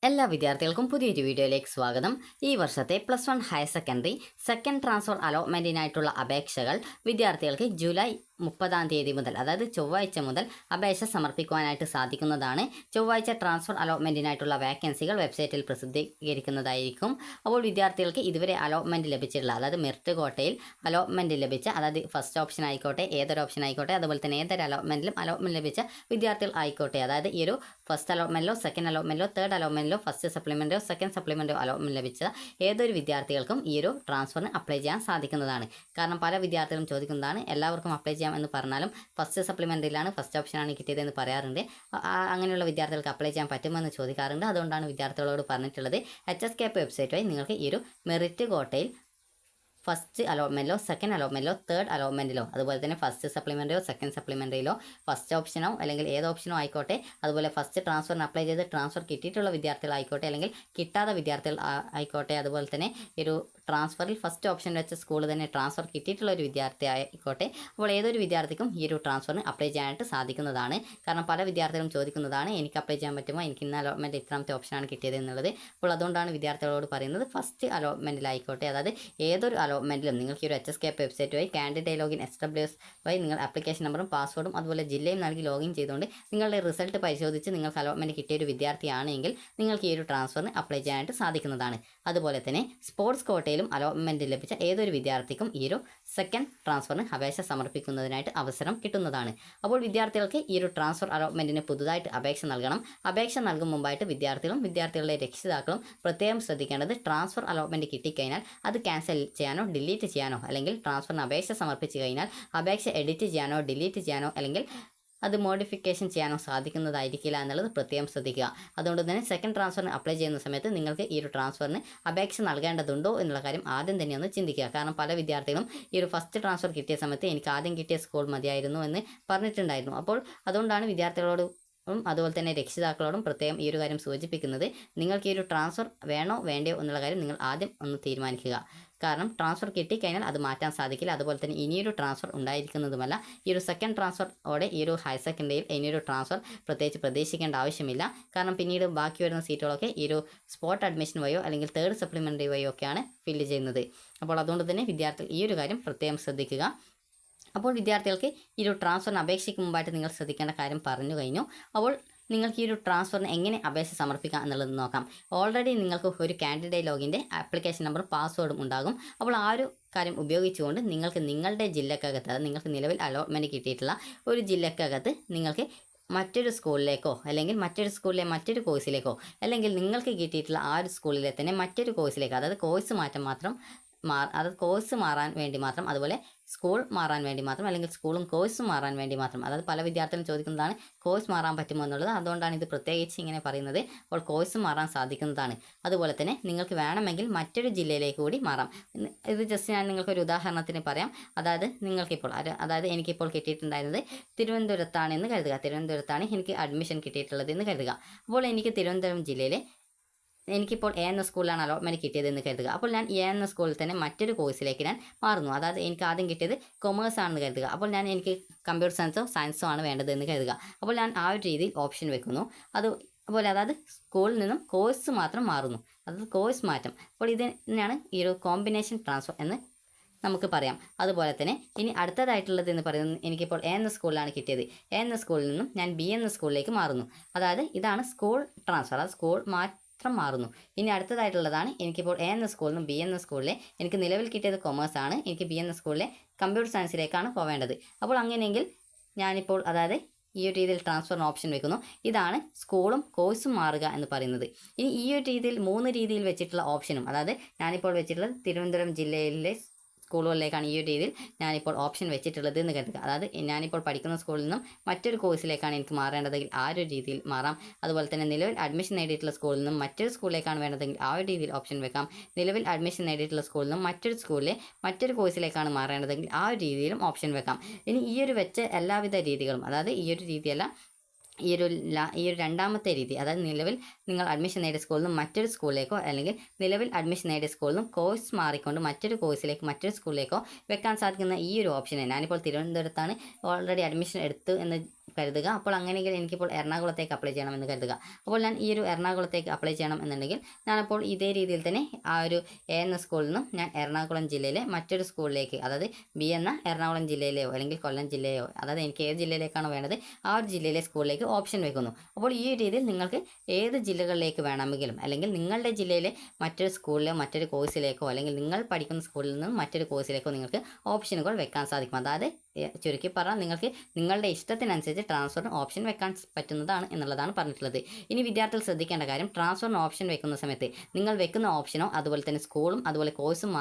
എല്ലാ വിദ്യാർത്ഥികൾക്കും പുതിയൊരു വീഡിയോയിലേക്ക് സ്വാഗതം. ഈ വർഷത്തെ +1 ഹയർ സെക്കൻഡറി സെക്കൻഡ് ട്രാൻസ്ഫർ അലോട്ട്മെൻറ്റിനായിട്ടുള്ള അപേക്ഷകൾ വിദ്യാർത്ഥികൾക്ക് ജൂലൈ 30-ാം തീയതി മുതൽ, അതായത് ചൊവ്വാഴ്ച മുതൽ അപേക്ഷ സമർപ്പിക്കുവാനായിട്ട് സാധിക്കുന്നതാണ്. ചൊവ്വാഴ്ച ട്രാൻസ്ഫർ അലോട്ട്മെൻറ്റിനായിട്ടുള്ള വേക്കൻസികൾ വെബ്സൈറ്റിൽ പ്രസിദ്ധീകരിക്കുന്നതായിരിക്കും. അപ്പോൾ വിദ്യാർത്ഥികൾക്ക് ഇതുവരെ അലോട്ട്മെൻറ്റ് ലഭിച്ചിട്ടുള്ള, അതായത് മെറിറ്റ് കോട്ടയിൽ അലോട്ട്മെൻറ്റ് ലഭിച്ച, അതായത് ഫസ്റ്റ് ഓപ്ഷൻ ആയിക്കോട്ടെ, ഏതൊരു ഓപ്ഷൻ ആയിക്കോട്ടെ, അതുപോലെ തന്നെ ഏതൊരു അലോട്ട്മെൻറ്റിലും അലോട്ട്മെൻറ്റ് ലഭിച്ച വിദ്യാർത്ഥികൾ ആയിക്കോട്ടെ, അതായത് ഈ ഒരു ഫസ്റ്റ് അലോട്ട്മെൻറ്റിലോ സെക്കൻഡ് അലോട്ട്മെൻറ്റിലോ തേർഡ് അലോട്ട്മെൻറ്റിലോ ഫസ്റ്റ് സപ്ലിമെൻറ്റോ സെക്കൻഡ് സപ്ലിമെൻറ്റോ അലോട്ട്മെൻറ്റ് ലഭിച്ച ഏതൊരു വിദ്യാർത്ഥികൾക്കും ഈ ഒരു ട്രാൻസ്ഫറിന് അപ്ലൈ ചെയ്യാൻ സാധിക്കുന്നതാണ്. കാരണം പല വിദ്യാർത്ഥികളും ചോദിക്കുന്നതാണ്, എല്ലാവർക്കും അപ്ലൈ ചെയ്യാം എന്ന് പറഞ്ഞാലും ഫസ്റ്റ് സപ്ലിമെൻ്ററിയിലാണ് ഫസ്റ്റ് ഓപ്ഷനാണ് കിട്ടിയതെന്ന് പറയാറുണ്ട്. അങ്ങനെയുള്ള വിദ്യാർത്ഥികൾക്ക് അപ്ലൈ ചെയ്യാൻ പറ്റുമെന്ന് ചോദിക്കാറുണ്ട്. അതുകൊണ്ടാണ് വിദ്യാർത്ഥികളോട് പറഞ്ഞിട്ടുള്ളത്, HSCAP വെബ്സൈറ്റ് വഴി നിങ്ങൾക്ക് ഈ ഒരു മെറിറ്റ് കോട്ടയിൽ ഫസ്റ്റ് അലോട്ട്മെൻറ്റിലോ സെക്കൻഡ് അലോട്ട്മെൻറ്റിലോ തേർഡ് അലോട്ട്മെൻറ്റിലോ, അതുപോലെ തന്നെ ഫസ്റ്റ് സപ്ലിമെൻ്ററിയോ സെക്കൻഡ് സപ്ലിമെൻ്ററിയിലോ ഫസ്റ്റ് ഓപ്ഷനോ അല്ലെങ്കിൽ ഏത് ഓപ്ഷനോ ആയിക്കോട്ടെ, അതുപോലെ ഫസ്റ്റ് ട്രാൻസ്ഫറിന് അപ്ലൈ ചെയ്ത് ട്രാൻസ്ഫർ കിട്ടിയിട്ടുള്ള വിദ്യാർത്ഥികളായിക്കോട്ടെ അല്ലെങ്കിൽ കിട്ടാത്ത വിദ്യാർത്ഥികൾ ആയിക്കോട്ടെ, അതുപോലെ തന്നെ ഒരു ട്രാൻസ്ഫറിൽ ഫസ്റ്റ് ഓപ്ഷൻ വെച്ച സ്കൂൾ തന്നെ ട്രാൻസ്ഫർ കിട്ടിയിട്ടുള്ള ഒരു വിദ്യാർത്ഥി ആയിക്കോട്ടെ, അപ്പോൾ ഏതൊരു വിദ്യാർത്ഥിക്കും ഈ ഒരു ട്രാൻസ്ഫറിന് അപ്ലൈ ചെയ്യാനായിട്ട് സാധിക്കുന്നതാണ്. കാരണം പല വിദ്യാർത്ഥികളും ചോദിക്കുന്നതാണ്, എനിക്ക് അപ്ലൈ ചെയ്യാൻ പറ്റുമോ, എനിക്ക് ഇന്ന അലോട്ട്മെൻറ്റ് ഇത്രാമത്തെ ഓപ്ഷനാണ് കിട്ടിയത് എന്നുള്ളത്. അപ്പോൾ അതുകൊണ്ടാണ് വിദ്യാർത്ഥികളോട് പറയുന്നത്, ഫസ്റ്റ് അലോട്ട്മെൻറ്റിലായിക്കോട്ടെ, അതായത് ഏതൊരു അലോട്ട്മെൻറ്റിലും നിങ്ങൾക്ക് ഒരു HSCAP വെബ്സൈറ്റ് വഴി കാൻഡിഡേറ്റ് ലോഗിൻ SWS വഴി നിങ്ങൾ ആപ്ലിക്കേഷൻ നമ്പറും പാസ്വേഡും അതുപോലെ ജില്ലയും നൽകി ലോഗിൻ ചെയ്തുകൊണ്ട് നിങ്ങളുടെ റിസൾട്ട് പരിശോധിച്ച് നിങ്ങൾക്ക് അലോട്ട്മെൻറ്റ് കിട്ടിയ ഒരു വിദ്യാർത്ഥിയാണെങ്കിൽ നിങ്ങൾക്ക് ഈ ഒരു ട്രാൻസ്ഫറിന് അപ്ലൈ ചെയ്യാനായിട്ട് സാധിക്കുന്നതാണ്. അതുപോലെ തന്നെ സ്പോർട്സ് കോട്ടയിലും അലോട്ട്മെൻറ്റ് ലഭിച്ച ഏതൊരു വിദ്യാർത്ഥിക്കും ഈ ഒരു സെക്കൻഡ് ട്രാൻസ്ഫറിന് അപേക്ഷ സമർപ്പിക്കുന്നതിനായിട്ട് അവസരം കിട്ടുന്നതാണ്. അപ്പോൾ വിദ്യാർത്ഥികൾക്ക് ഈ ഒരു ട്രാൻസ്ഫർ അലോട്ട്മെൻറ്റിന് പുതുതായിട്ട് അപേക്ഷ നൽകണം. അപേക്ഷ നൽകും മുമ്പായിട്ട് വിദ്യാർത്ഥികളും വിദ്യാർത്ഥികളുടെ രക്ഷിതാക്കളും പ്രത്യേകം ശ്രദ്ധിക്കേണ്ടത്, ട്രാൻസ്ഫർ അലോട്ട്മെൻറ്റ് കിട്ടിക്കഴിഞ്ഞാൽ അത് ക്യാൻസൽ ചെയ്യാനോ ഡിലീറ്റ് ചെയ്യാനോ, അല്ലെങ്കിൽ ട്രാൻസ്ഫറിന് അപേക്ഷ സമർപ്പിച്ച് കഴിഞ്ഞാൽ അപേക്ഷ എഡിറ്റ് ചെയ്യാനോ ഡിലീറ്റ് ചെയ്യാനോ അല്ലെങ്കിൽ അത് മോഡിഫിക്കേഷൻ ചെയ്യാനോ സാധിക്കുന്നതായിരിക്കില്ല എന്നുള്ളത് പ്രത്യേകം ശ്രദ്ധിക്കുക. അതുകൊണ്ട് തന്നെ സെക്കൻഡ് ട്രാൻസ്ഫറിന് അപ്ലൈ ചെയ്യുന്ന സമയത്ത് നിങ്ങൾക്ക് ഈ ഒരു ട്രാൻസ്ഫറിന് അപേക്ഷ നൽകേണ്ടതുണ്ടോ എന്നുള്ള കാര്യം ആദ്യം തന്നെ ഒന്ന് ചിന്തിക്കുക. കാരണം പല വിദ്യാർത്ഥികളും ഈ ഒരു ഫസ്റ്റ് ട്രാൻസ്ഫർ കിട്ടിയ സമയത്ത് എനിക്ക് ആദ്യം കിട്ടിയ സ്കൂൾ മതിയായിരുന്നു എന്ന് പറഞ്ഞിട്ടുണ്ടായിരുന്നു. അപ്പോൾ അതുകൊണ്ടാണ് വിദ്യാർത്ഥികളോട് അതുപോലെ തന്നെ രക്ഷിതാക്കളോടും പ്രത്യേകം ഈ ഒരു കാര്യം സൂചിപ്പിക്കുന്നത്, നിങ്ങൾക്ക് ഈ ഒരു ട്രാൻസ്ഫർ വേണോ വേണ്ടയോ എന്നുള്ള കാര്യം നിങ്ങൾ ആദ്യം ഒന്ന് തീരുമാനിക്കുക. കാരണം ട്രാൻസ്ഫർ കിട്ടിക്കഴിഞ്ഞാൽ അത് മാറ്റാൻ സാധിക്കില്ല. അതുപോലെ തന്നെ ഇനിയൊരു ട്രാൻസ്ഫർ ഉണ്ടായിരിക്കുന്നതുമല്ല. ഈ ഒരു സെക്കൻഡ് ട്രാൻസ്ഫറോടെ ഈ ഒരു ഹയർ സെക്കൻഡറിയിൽ ഇനിയൊരു ട്രാൻസ്ഫർ പ്രത്യേകിച്ച് പ്രതീക്ഷിക്കേണ്ട ആവശ്യമില്ല. കാരണം പിന്നീട് ബാക്കി വരുന്ന സീറ്റുകളൊക്കെ ഈ ഒരു സ്പോട്ട് അഡ്മിഷൻ വഴിയോ അല്ലെങ്കിൽ തേർഡ് സപ്ലിമെൻ്ററി വഴിയോ ഒക്കെയാണ് ഫില്ല് ചെയ്യുന്നത്. അപ്പോൾ അതുകൊണ്ട് തന്നെ വിദ്യാർത്ഥികൾ ഈ ഒരു കാര്യം പ്രത്യേകം ശ്രദ്ധിക്കുക. അപ്പോൾ വിദ്യാർത്ഥികൾക്ക് ഈ ഒരു ട്രാൻസ്ഫറിന് അപേക്ഷിക്കും മുമ്പായിട്ട് നിങ്ങൾ ശ്രദ്ധിക്കേണ്ട കാര്യം പറഞ്ഞു കഴിഞ്ഞു. അപ്പോൾ നിങ്ങൾക്ക് ഈ ഒരു ട്രാൻസ്ഫറിന് എങ്ങനെ അപേക്ഷ സമർപ്പിക്കാം എന്നുള്ളത് നോക്കാം. ഓൾറെഡി നിങ്ങൾക്ക് ഒരു കാൻഡിഡേറ്റ് ലോഗിൻ്റെ ആപ്ലിക്കേഷൻ നമ്പറും പാസ്വേഡും ഉണ്ടാകും. അപ്പോൾ ആ ഒരു കാര്യം ഉപയോഗിച്ചുകൊണ്ട് നിങ്ങൾക്ക് നിങ്ങളുടെ ജില്ലക്കകത്ത്, അതായത് നിങ്ങൾക്ക് നിലവിൽ അലോട്ട്മെൻറ്റ് കിട്ടിയിട്ടുള്ള ഒരു ജില്ലക്കകത്ത് നിങ്ങൾക്ക് മറ്റൊരു സ്കൂളിലേക്കോ അല്ലെങ്കിൽ മറ്റൊരു സ്കൂളിലെ മറ്റൊരു കോഴ്സിലേക്കോ അല്ലെങ്കിൽ നിങ്ങൾക്ക് കിട്ടിയിട്ടുള്ള ആ ഒരു സ്കൂളിലെ തന്നെ മറ്റൊരു കോഴ്സിലേക്കോ, അതായത് കോഴ്സ് മാറ്റം മാത്രം അതായത് കോഴ്സ് മാറാൻ വേണ്ടി മാത്രം, അതുപോലെ സ്കൂൾ മാറാൻ വേണ്ടി മാത്രം, അല്ലെങ്കിൽ സ്കൂളും കോഴ്സും മാറാൻ വേണ്ടി മാത്രം, അതായത് പല വിദ്യാർത്ഥികളും ചോദിക്കുന്നതാണ് കോഴ്സ് മാറാൻ പറ്റുമോ എന്നുള്ളത്. അതുകൊണ്ടാണ് ഇത് പ്രത്യേകിച്ച് ഇങ്ങനെ പറയുന്നത്. അപ്പോൾ കോഴ്സ് മാറാൻ സാധിക്കുന്നതാണ്. അതുപോലെ തന്നെ നിങ്ങൾക്ക് വേണമെങ്കിൽ മറ്റൊരു ജില്ലയിലേക്ക് കൂടി മാറാം. ഇത് ജസ്റ്റ് ഞാൻ നിങ്ങൾക്കൊരു ഉദാഹരണത്തിന് പറയാം. അതായത് നിങ്ങൾക്കിപ്പോൾ എനിക്കിപ്പോൾ കിട്ടിയിട്ടുണ്ടായിരുന്നത് തിരുവനന്തപുരത്താണെന്ന് കരുതുക. തിരുവനന്തപുരത്താണ് എനിക്ക് അഡ്മിഷൻ കിട്ടിയിട്ടുള്ളത് എന്ന് കരുതുക. അപ്പോൾ എനിക്ക് തിരുവനന്തപുരം ജില്ലയിലെ എനിക്കിപ്പോൾ എ എന്ന സ്കൂളിലാണ് അലോട്ട്മെൻറ്റ് കിട്ടിയതെന്ന് കരുതുക. അപ്പോൾ ഞാൻ എ എന്ന സ്കൂളിൽ തന്നെ മറ്റൊരു കോഴ്സിലേക്ക് ഞാൻ മാറുന്നു. അതായത് എനിക്ക് ആദ്യം കിട്ടിയത് കൊമേഴ്സ് ആണെന്ന് കരുതുക. അപ്പോൾ എനിക്ക് കമ്പ്യൂട്ടർ സയൻസോ ആണ് വേണ്ടതെന്ന് കരുതുക. അപ്പോൾ ഞാൻ ആ ഒരു രീതിയിൽ ഓപ്ഷൻ വെക്കുന്നു. അതുപോലെ അതായത് സ്കൂളിൽ നിന്നും കോഴ്സ് മാത്രം മാറുന്നു, അതായത് കോഴ്സ് മാറ്റം. അപ്പോൾ ഇതിനാണ് ഈ ഒരു കോമ്പിനേഷൻ ട്രാൻസ്ഫർ എന്ന് നമുക്ക് പറയാം. അതുപോലെ തന്നെ ഇനി അടുത്തതായിട്ടുള്ളത് എന്ന് പറയുന്നത്, എനിക്കിപ്പോൾ എ എന്ന സ്കൂളിലാണ് കിട്ടിയത്. എ എന്ന സ്കൂളിൽ നിന്നും ഞാൻ ബി എന്ന സ്കൂളിലേക്ക് മാറുന്നു. അതായത് ഇതാണ് സ്കൂൾ ട്രാൻസ്ഫർ, അതായത് സ്കൂൾ മാറുന്നു. ഇനി അടുത്തതായിട്ടുള്ളതാണ്, എനിക്കിപ്പോൾ എ എന്ന സ്കൂളിൽ നിന്നും ബി എന്ന സ്കൂളിലെ, എനിക്ക് നിലവിൽ കിട്ടിയത് കൊമേഴ്സ് ആണ്, എനിക്ക് ബി എന്ന സ്കൂളിലെ കമ്പ്യൂട്ടർ സയൻസിലേക്കാണ് പോവേണ്ടത്. അപ്പോൾ അങ്ങനെയെങ്കിൽ ഞാനിപ്പോൾ അതായത് ഈ ഒരു രീതിയിൽ ട്രാൻസ്ഫറിന് ഓപ്ഷൻ വെക്കുന്നു. ഇതാണ് സ്കൂളും കോഴ്സും മാറുക എന്ന് പറയുന്നത്. ഇനി ഈ ഒരു രീതിയിൽ 3 രീതിയിൽ വെച്ചിട്ടുള്ള ഓപ്ഷനും, അതായത് ഞാനിപ്പോൾ വെച്ചിട്ടുള്ളത് തിരുവനന്തപുരം ജില്ലയിലെ സ്കൂളുകളിലേക്കാണ് ഈ ഒരു രീതിയിൽ ഞാനിപ്പോൾ ഓപ്ഷൻ വെച്ചിട്ടുള്ളത് എന്ന് കരുതുക. അതായത് ഞാനിപ്പോൾ പഠിക്കുന്ന സ്കൂളിൽ നിന്നും മറ്റൊരു കോഴ്സിലേക്കാണ് എനിക്ക് മാറേണ്ടതെങ്കിൽ ആ ഒരു രീതിയിൽ മാറാം. അതുപോലെ തന്നെ നിലവിൽ അഡ്മിഷൻ നേടിയിട്ടുള്ള സ്കൂളിൽ നിന്നും മറ്റൊരു സ്കൂളിലേക്കാണ് വേണ്ടതെങ്കിൽ ആ ഒരു രീതിയിൽ ഓപ്ഷൻ വെക്കാം. നിലവിൽ അഡ്മിഷൻ നേടിയിട്ടുള്ള സ്കൂളിൽ നിന്നും മറ്റൊരു സ്കൂളിലെ മറ്റൊരു കോഴ്സിലേക്കാണ് മാറേണ്ടതെങ്കിൽ ആ ഒരു രീതിയിലും ഓപ്ഷൻ വെക്കാം. ഇനി ഈ ഒരു വെച്ച എല്ലാവിധ രീതികളും, അതായത് ഈ ഒരു രീതിയല്ല, ഈ ഒരു രണ്ടാമത്തെ രീതി, അതായത് നിലവിൽ നിങ്ങൾ അഡ്മിഷൻ നേടിയ സ്കൂളിൽ നിന്നും മറ്റൊരു സ്കൂളിലേക്കോ അല്ലെങ്കിൽ നിലവിൽ അഡ്മിഷൻ നേടിയ സ്കൂളിൽ നിന്നും കോഴ്സ് മാറിക്കൊണ്ട് മറ്റൊരു കോഴ്സിലേക്ക് മറ്റൊരു സ്കൂളിലേക്കോ വെക്കാൻ സാധിക്കുന്ന ഈ ഒരു ഓപ്ഷനെ, ഞാനിപ്പോൾ തിരുവനന്തപുരത്താണ് ഓൾറെഡി അഡ്മിഷൻ എടുത്തു എന്ന് കരുതുക. അപ്പോൾ അങ്ങനെയെങ്കിൽ എനിക്കിപ്പോൾ എറണാകുളത്തേക്ക് അപ്ലൈ ചെയ്യണമെന്ന് കരുതുക. അപ്പോൾ ഞാൻ ഈ ഒരു എറണാകുളത്തേക്ക് അപ്ലൈ ചെയ്യണം എന്നുണ്ടെങ്കിൽ ഞാനപ്പോൾ ഇതേ രീതിയിൽ തന്നെ ആ ഒരു എ എന്ന സ്കൂളിൽ നിന്നും ഞാൻ എറണാകുളം ജില്ലയിലെ മറ്റൊരു സ്കൂളിലേക്ക്, അതായത് ബി എന്ന എറണാകുളം ജില്ലയിലെയോ അല്ലെങ്കിൽ കൊല്ലം ജില്ലയോ, അതായത് എനിക്ക് ഏത് ജില്ലയിലേക്കാണോ വേണ്ടത് ആ ഒരു ജില്ലയിലെ സ്കൂളിലേക്ക് ഓപ്ഷൻ വെക്കുന്നു. അപ്പോൾ ഈ രീതിയിൽ നിങ്ങൾക്ക് ഏത് ജില്ലകളിലേക്ക് വേണമെങ്കിലും, അല്ലെങ്കിൽ നിങ്ങളുടെ ജില്ലയിലെ മറ്റൊരു സ്കൂളിലോ മറ്റൊരു കോഴ്സിലേക്കോ, അല്ലെങ്കിൽ നിങ്ങൾ പഠിക്കുന്ന സ്കൂളിൽ നിന്നും മറ്റൊരു കോഴ്സിലേക്കോ നിങ്ങൾക്ക് ഓപ്ഷനുകൾ വെക്കാൻ സാധിക്കും. അതായത് ചുരുക്കി പറഞ്ഞാൽ നിങ്ങൾക്ക് നിങ്ങളുടെ ഇഷ്ടത്തിനനുസരിച്ച് ട്രാൻസ്ഫറിന് ഓപ്ഷൻ വെക്കാൻ പറ്റുന്നതാണ് എന്നുള്ളതാണ് പറഞ്ഞിട്ടുള്ളത്. ഇനി വിദ്യാർത്ഥികൾ ശ്രദ്ധിക്കേണ്ട കാര്യം, ട്രാൻസ്ഫറിന് ഓപ്ഷൻ വെക്കുന്ന സമയത്ത് നിങ്ങൾ വെക്കുന്ന ഓപ്ഷനോ അതുപോലെ തന്നെ സ്കൂളും അതുപോലെ കോഴ്സും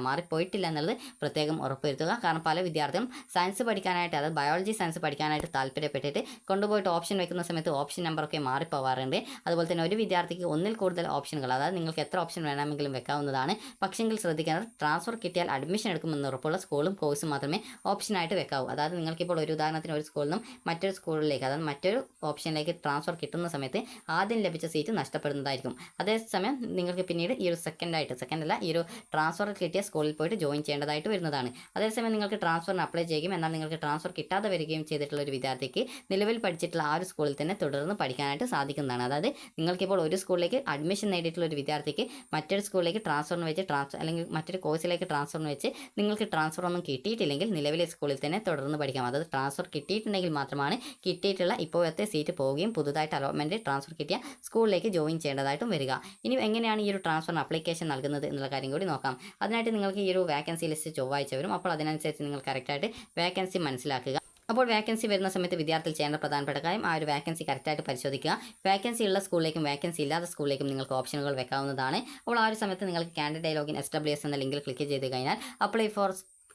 മാറിപ്പോയിട്ടില്ല എന്നുള്ളത് പ്രത്യേകം ഉറപ്പുവരുത്തുക. കാരണം പല വിദ്യാർത്ഥികളും സയൻസ് പഠിക്കാനായിട്ട്, അതായത് ബയോളജി സയൻസ് പഠിക്കാനായിട്ട് താല്പര്യപ്പെട്ടിട്ട് കൊണ്ടുപോയിട്ട് ഓപ്ഷൻ വെക്കുന്ന സമയത്ത് ഓപ്ഷൻ നമ്പറൊക്കെ മാറിപ്പോവാറുണ്ട്. അതുപോലെ തന്നെ ഒരു വിദ്യാർത്ഥിക്ക് ഒന്നിൽ കൂടുതൽ ഓപ്ഷനുകൾ, അതായത് നിങ്ങൾക്ക് എത്ര ഓപ്ഷൻ വേണമെങ്കിലും വെക്കാവുന്നതാണ്. പക്ഷെങ്കിൽ ശ്രദ്ധിക്കേണ്ടത്, ട്രാൻസ്ഫർ കിട്ടിയാൽ അഡ്മിഷൻ എടുക്കുമെന്ന് ഉറപ്പുള്ള സ്കൂളും കോഴ്സും മാത്രമേ ഓപ്ഷനായിട്ട് വെക്കാവൂ. അതായത് നിങ്ങൾക്കിപ്പോൾ ഒരു ഉദാഹരണത്തിന് ഒരു സ്കൂളിൽ നിന്നും മറ്റൊരു സ്കൂളിലേക്ക്, അതായത് മറ്റൊരു ഓപ്ഷനിലേക്ക് ട്രാൻസ്ഫർ കിട്ടുന്ന സമയത്ത് ആദ്യം ലഭിച്ച സീറ്റ് നഷ്ടപ്പെടുന്നതായിരിക്കും. അതേസമയം നിങ്ങൾക്ക് പിന്നീട് ഈ ഒരു സെക്കൻഡല്ല ഈ ഒരു ട്രാൻസ്ഫർ കിട്ടിയ സ്കൂളിൽ പോയിട്ട് ജോയിൻ ചെയ്യേണ്ടതായിട്ട് വരുന്നതാണ്. അതേസമയം നിങ്ങൾക്ക് ട്രാൻസ്ഫറിന് അപ്ലൈ ചെയ്യുകയും എന്നാൽ നിങ്ങൾക്ക് ട്രാൻസ്ഫർ കിട്ടാതെ വരികയും ചെയ്തിട്ടുള്ള ഒരു വിദ്യാർത്ഥിക്ക് നിലവിൽ പഠിച്ചിട്ടുള്ള ആ ഒരു സ്കൂളിൽ തന്നെ തുടർന്ന് പഠിക്കാനായിട്ട് സാധിക്കുന്നതാണ്. അതായത് നിങ്ങൾക്കിപ്പോൾ ഒരു സ്കൂളിലേക്ക് അഡ്മിഷൻ നേടിയിട്ടുള്ള ഒരു വിദ്യാർത്ഥിക്ക് മറ്റൊരു സ്കൂളിലേക്ക് ട്രാൻസ്ഫറിന് വെച്ച് അല്ലെങ്കിൽ മറ്റൊരു കോഴ്സിലേക്ക് ട്രാൻസ്ഫറിന് വെച്ച് നിങ്ങൾക്ക് ട്രാൻസ്ഫർ ഒന്നും കിട്ടിയിട്ടില്ലെങ്കിൽ നിലവിലെ സ്കൂളിൽ തന്നെ തുടർന്ന് പഠിക്കാം. അതായത് ട്രാൻസ്ഫർ കിട്ടിയിട്ടുണ്ടെങ്കിൽ മാത്രമാണ് കിട്ടിയിട്ടുള്ള ഇപ്പോഴത്തെ സീറ്റ് പോവുകയും പുതുതായിട്ട് അലോട്ട്മെൻറ്റ് ട്രാൻസ്ഫർ കിട്ടിയ സ്കൂളിലേക്ക് ജോയിൻ ചെയ്യേണ്ടതായിട്ടും വരിക. ഇനി എങ്ങനെയാണ് ഈ ഒരു ട്രാൻസ്ഫറിന് അപ്ലിക്കേഷൻ നൽകുന്നത് എന്നുള്ള കാര്യം കൂടി നോക്കാം. അതിനായിട്ട് നിങ്ങൾക്ക് ഈ ഒരു വേക്കൻസി ലിസ്റ്റ് ചൊവ്വാഴ്ച വരും. അപ്പോൾ അതിനനുസരിച്ച് നിങ്ങൾ കറക്റ്റായിട്ട് വേക്കൻസി മനസ്സിലാക്കുക. അപ്പോൾ വേക്കൻസി വരുന്ന സമയത്ത് വിദ്യാർത്ഥികൾ ചെയ്യേണ്ട പ്രധാനപ്പെട്ട കാര്യം ആ ഒരു വേക്കൻസി കറക്റ്റായിട്ട് പരിശോധിക്കുക. വേക്കൻസി ഉള്ള സ്കൂളിലേക്കും വേക്കൻസി ഇല്ലാത്ത സ്കൂളിലേക്കും നിങ്ങൾക്ക് ഓപ്ഷനുകൾ വെക്കാവുന്നതാണ്. അപ്പോൾ ആ ഒരു സമയത്ത് നിങ്ങൾക്ക് കാൻഡിഡേറ്റ് ലോഗിൻ SWS എന്ന ലിങ്കിൽ ക്ലിക്ക് ചെയ്ത് കഴിഞ്ഞാൽ അപ്ലൈ ഫോർ,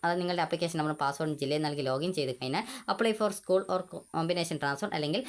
അത് നിങ്ങളുടെ ആപ്ലിക്കേഷൻ നമ്പറും പാസ്വേഡും ജില്ലയിൽ നൽകി ലോഗിൻ ചെയ്ത് കഴിഞ്ഞാൽ apply for school or combination transfer, അല്ലെങ്കിൽ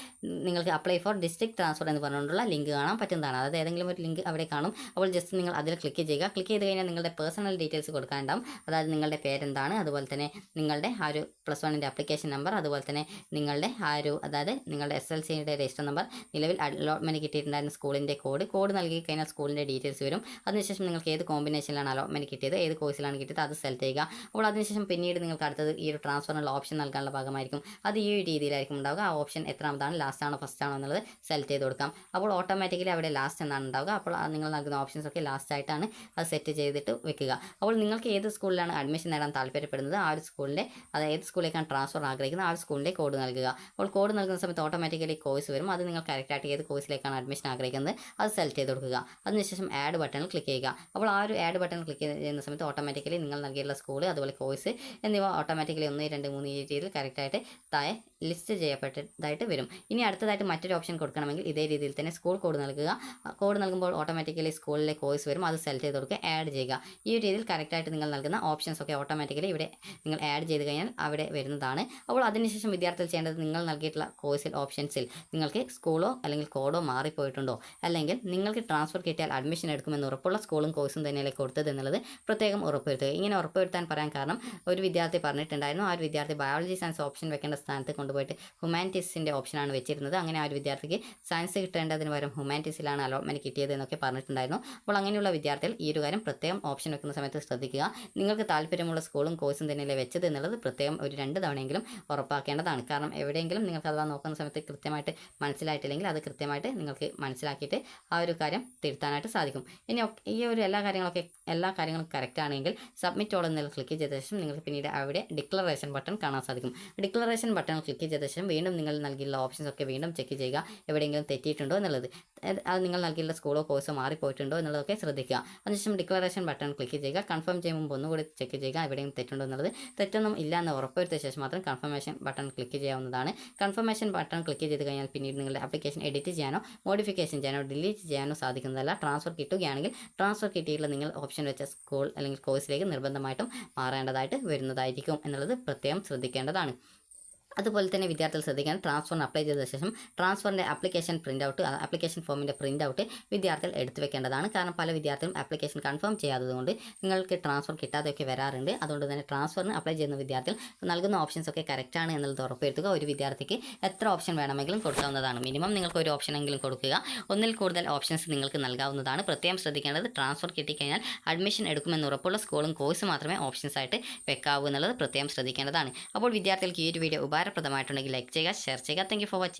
നിങ്ങൾക്ക് അപ്ലൈ ഫോർ ഡിസ്ട്രിക്ട് ട്രാൻസ്ഫർ എന്ന് പറഞ്ഞുകൊണ്ടുള്ള ലിങ്ക് കാണാൻ പറ്റുന്നതാണ്. അതായത് ഏതെങ്കിലും ഒരു ലിങ്ക് അവിടെ കാണും. അപ്പോൾ ജസ്റ്റ് നിങ്ങൾ അതിൽ ക്ലിക്ക് ചെയ്യുക. ക്ലിക്ക് ചെയ്ത് കഴിഞ്ഞാൽ നിങ്ങളുടെ പേഴ്സണൽ ഡീറ്റെയിൽസ് കൊടുക്കാനുണ്ടാവും. അതായത് നിങ്ങളുടെ പേരെന്താണ്, അതുപോലെ തന്നെ നിങ്ങളുടെ ആ ഒരു +1 ആപ്ലിക്കേഷൻ നമ്പർ, അതുപോലെ തന്നെ നിങ്ങളുടെ ആ ഒരു, അതായത് നിങ്ങളുടെ SLCയുടെ രജിസ്റ്റർ നമ്പർ, നിലവിൽ അലോട്ട്മെൻറ്റ് കിട്ടിയിട്ടുണ്ടായിരുന്ന സ്കൂളിൻ്റെ കോഡ് നൽകി കഴിഞ്ഞാൽ സ്കൂളിൻ്റെ ഡീറ്റെയിൽസ് വരും. അതിനുശേഷം നിങ്ങൾക്ക് ഏത് കോമ്പിനേഷനിലാണ് അലോട്ട്മെൻറ്റ് കിട്ടിയത്, ഏത് കോഴ്സിലാണ് കിട്ടിയത് അത് സെലക്ട് ചെയ്യുക. അപ്പോൾ അതിനുശേഷം പിന്നീട് നിങ്ങൾക്ക് അടുത്തത് ഈ ഒരു ട്രാൻസ്ഫറിനുള്ള ഓപ്ഷൻ നൽകാനുള്ള ഭാഗമായിരിക്കും. അത് ഈ രീതിയിലായിരിക്കും ഉണ്ടാവുക. ആ ഓപ്ഷൻ എത്രാമതാണ്, ലാസ്റ്റ് ആണോ ഫസ്റ്റ് ആണോ എന്നുള്ളത് സെലക്ട് ചെയ്ത് കൊടുക്കാം. അപ്പോൾ ഓട്ടോമാറ്റിക്കലി അവിടെ ലാസ്റ്റ് എന്നാണ് ഉണ്ടാവുക. അപ്പോൾ നിങ്ങൾ നൽകുന്ന ഓപ്ഷൻസ് ഒക്കെ ലാസ്റ്റ് ആയിട്ടാണ് അത് സെറ്റ് ചെയ്തിട്ട് വെക്കുക. അപ്പോൾ നിങ്ങൾക്ക് ഏത് സ്കൂളിലാണ് അഡ്മിഷൻ നേടാൻ താല്പര്യപ്പെടുന്നത്, ആ ഒരു സ്കൂളിൻ്റെ, അതായത് ഏത് സ്കൂളിലേക്കാണ് ട്രാൻസ്ഫർ ആഗ്രഹിക്കുന്നത് ആ ഒരു സ്കൂളിൻ്റെ കോഡ് നൽകുക. അപ്പോൾ കോഡ് നൽകുന്ന സമയത്ത് ഓട്ടോമാറ്റിക്കലി കോഴ്സ് വരും. അത് നിങ്ങൾ കറക്റ്റായിട്ട് ഏത് കോഴ്സിലേക്കാണ് അഡ്മിഷൻ ആഗ്രഹിക്കുന്നത് അത് സെലക്ട് ചെയ്ത് കൊടുക്കുക. അതിനുശേഷം ആഡ് ബട്ടണിൽ ക്ലിക്ക് ചെയ്യുക. അപ്പോൾ ആ ഒരു ആഡ് ബട്ടൺ ക്ലിക്ക് ചെയ്യുന്ന സമയത്ത് ഓട്ടോമാറ്റിക്കലി നിങ്ങൾ നൽകിയിട്ടുള്ള സ്കൂൾ, അതുപോലെ കോഴ്സ് എന്നിവ ഓട്ടോമാറ്റിക്കലി 1, 2, 3 ഈ രീതിയിൽ കറക്റ്റായിട്ട് താഴെ ലിസ്റ്റ് ചെയ്യപ്പെട്ടതായിട്ട് വരും. ഇനി അടുത്തതായിട്ട് മറ്റൊരു ഓപ്ഷൻ കൊടുക്കണമെങ്കിൽ ഇതേ രീതിയിൽ തന്നെ സ്കൂൾ കോഡ് നൽകുക. കോഡ് നൽകുമ്പോൾ ഓട്ടോമാറ്റിക്കലി സ്കൂളിലെ കോഴ്സ് വരും. അത് സെലക്ട് ചെയ്ത് കൊടുക്കുക, ആഡ് ചെയ്യുക. ഈ ഒരു രീതിയിൽ കറക്റ്റായിട്ട് നിങ്ങൾ നൽകുന്ന ഓപ്ഷൻസ് ഒക്കെ ഓട്ടോമാറ്റിക്കലി ഇവിടെ നിങ്ങൾ ആഡ് ചെയ്ത് കഴിഞ്ഞാൽ അവിടെ വരുന്നതാണ്. അപ്പോൾ അതിനുശേഷം വിദ്യാർത്ഥികൾ ചെയ്യേണ്ടത്, നിങ്ങൾ നൽകിയിട്ടുള്ള കോഴ്സിൽ ഓപ്ഷൻസിൽ നിങ്ങൾക്ക് സ്കൂളോ അല്ലെങ്കിൽ കോഡോ മാറിപ്പോയിട്ടുണ്ടോ, അല്ലെങ്കിൽ നിങ്ങൾക്ക് ട്രാൻസ്ഫർ കിട്ടിയാൽ അഡ്മിഷൻ എടുക്കുമെന്ന് ഉറപ്പുള്ള സ്കൂളും കോഴ്സും തന്നെയല്ലേ കൊടുത്തത് എന്നുള്ളത് പ്രത്യേകം ഉറപ്പുവരുത്തുക. ഇങ്ങനെ ഉറപ്പുവരുത്താൻ പറയാൻ കാരണം, ഒരു വിദ്യാർത്ഥി പറഞ്ഞിട്ടുണ്ടായിരുന്നു ആ ഒരു വിദ്യാർത്ഥി ബയോളജി സയൻസ് ഓപ്ഷൻ വെക്കേണ്ട സ്ഥാനത്ത് കൊണ്ടുപോയിട്ട് ഹ്യൂമാനിറ്റീസിൻ്റെ ഓപ്ഷനാണ് വെച്ചിരുന്നത്. അങ്ങനെ ആ ഒരു വിദ്യാർത്ഥിക്ക് സയൻസ് കിട്ടേണ്ടതിന് പകരം ഹ്യൂമാനിറ്റീസിലാണ് അലോട്ട്മെൻറ്റ് കിട്ടിയത് എന്നൊക്കെ പറഞ്ഞിട്ടുണ്ടായിരുന്നു. അപ്പോൾ അങ്ങനെയുള്ള വിദ്യാർത്ഥികൾ ഈ ഒരു കാര്യം പ്രത്യേകം ഓപ്ഷൻ വെക്കുന്ന സമയത്ത് ശ്രദ്ധിക്കുക. നിങ്ങൾക്ക് താല്പര്യമുള്ള സ്കൂളും കോഴ്സും തന്നെയല്ലേ വെച്ചത് എന്നുള്ളത് പ്രത്യേകം ഒരു 2 തവണയെങ്കിലും ഉറപ്പാക്കേണ്ടതാണ്. കാരണം എവിടെയെങ്കിലും നിങ്ങൾക്ക് അഥവാ നോക്കുന്ന സമയത്ത് കൃത്യമായിട്ട് മനസ്സിലായിട്ടില്ലെങ്കിൽ അത് കൃത്യമായിട്ട് നിങ്ങൾക്ക് മനസ്സിലാക്കിയിട്ട് ആ ഒരു കാര്യം തിരുത്താനായിട്ട് സാധിക്കും. ഇനി ഈ ഒരു എല്ലാ കാര്യങ്ങളും കറക്റ്റ് ആണെങ്കിൽ സബ്മിറ്റ് ഓൾ എന്നതിൽ ക്ലിക്ക് ചെയ്ത ശേഷം നിങ്ങൾക്ക് പിന്നീട് അവിടെ ഡിക്ലറേഷൻ ബട്ടൺ കാണാൻ സാധിക്കും. ഡിക്ലറേഷൻ ബട്ടൺ ക്ലിക്ക് ചെയ്ത ശേഷം വീണ്ടും നിങ്ങൾ നൽകിയുള്ള ഓപ്ഷൻസ് ഒക്കെ വീണ്ടും ചെക്ക് ചെയ്യുക, എവിടെയെങ്കിലും തെറ്റിയിട്ടുണ്ടോ എന്നുള്ളത്. അത് നിങ്ങൾ നൽകിയുള്ള സ്കൂളോ കോഴ്സോ മാറിപ്പോയിട്ടുണ്ടോ എന്നുള്ളതൊക്കെ ശ്രദ്ധിക്കുക. അതിനുശേഷം ഡിക്ലറേഷൻ ബട്ടൺ ക്ലിക്ക് ചെയ്യുക. കൺഫേം ചെയ്യുമ്പോൾ ഒന്നുകൂടി ചെക്ക് ചെയ്യുക എവിടെയും തെറ്റുണ്ടോ എന്നുള്ളത്. തെറ്റൊന്നും ഇല്ല എന്ന് ഉറപ്പുവരുത്തിയ ശേഷം മാത്രം കൺഫർമേഷൻ ബട്ടൺ ക്ലിക്ക് ചെയ്യാവുന്നതാണ്. കൺഫർമേഷൻ ബട്ടൺ ക്ലിക്ക് ചെയ്ത് കഴിഞ്ഞാൽ പിന്നീട് നിങ്ങളുടെ ആപ്ലിക്കേഷൻ എഡിറ്റ് ചെയ്യാനോ മോഡിഫിക്കേഷൻ ചെയ്യാനോ ഡിലീറ്റ് ചെയ്യാനോ സാധിക്കുന്നതല്ല. ട്രാൻസ്ഫർ കിട്ടുകയാണെങ്കിൽ ട്രാൻസ്ഫർ കിട്ടിയിട്ടുള്ള നിങ്ങൾ ഓപ്ഷൻ വെച്ച സ്കൂൾ അല്ലെങ്കിൽ കോഴ്സിലേക്ക് നിർബന്ധമായിട്ടും മാറേണ്ടതായിട്ട് വരുന്നതായിരിക്കും എന്നുള്ളത് പ്രത്യേകം ശ്രദ്ധിക്കേണ്ടതാണ്. അതുപോലെ തന്നെ വിദ്യാർത്ഥികൾ ശ്രദ്ധിക്കാൻ, ട്രാൻസ്ഫറിന് അപ്ലൈ ചെയ്ത ശേഷം ട്രാൻസ്ഫറിൻ്റെ ആപ്ലിക്കേഷൻ ആപ്ലിക്കേഷൻ ഫോമിൻ്റെ പ്രിൻ്റ് ഔട്ട് വിദ്യാർത്ഥികൾ എടുത്തു വെക്കേണ്ടതാണ്. കാരണം പല വിദ്യാർത്ഥികളും ആപ്ലിക്കേഷൻ കൺഫേം ചെയ്യാത്തതുകൊണ്ട് നിങ്ങൾക്ക് ട്രാൻസ്ഫർ കിട്ടാതെയൊക്കെ വരാറുണ്ട്. അതുകൊണ്ട് തന്നെ ട്രാൻസ്ഫറിന് അപ്ലൈ ചെയ്യുന്ന വിദ്യാർത്ഥികൾ നൽകുന്ന ഓപ്ഷൻസ് ഒക്കെ കറക്റ്റാണ് എന്നുള്ളത് ഉറപ്പുവരുത്തുക. ഒരു വിദ്യാർത്ഥിക്ക് എത്ര ഓപ്ഷൻ വേണമെങ്കിലും കൊടുക്കാവുന്നതാണ്. മിനിമം നിങ്ങൾക്ക് ഒരു ഓപ്ഷനെങ്കിലും കൊടുക്കുക. ഒന്നിൽ കൂടുതൽ ഓപ്ഷൻസ് നിങ്ങൾക്ക് നൽകാവുന്നതാണ്. പ്രത്യേകം ശ്രദ്ധിക്കേണ്ടത്, ട്രാൻസ്ഫർ കിട്ടിക്കഴിഞ്ഞാൽ അഡ്മിഷൻ എടുക്കുമെന്ന് ഉറപ്പുള്ള സ്കൂളും കോഴ്സ് മാത്രമേ ഓപ്ഷൻസ് ആയിട്ട് വെക്കാവൂ എന്നുള്ളത് പ്രത്യേകം ശ്രദ്ധിക്കേണ്ടതാണ്. അപ്പോൾ വിദ്യാർത്ഥികൾക്ക് ഈ ഒരു വീഡിയോ ഉപകാരപ്രദമായിട്ടുണ്ടെങ്കിൽ ലൈക്ക് ചെയ്യുക, ഷെയർ ചെയ്യുക. Thank you for watching.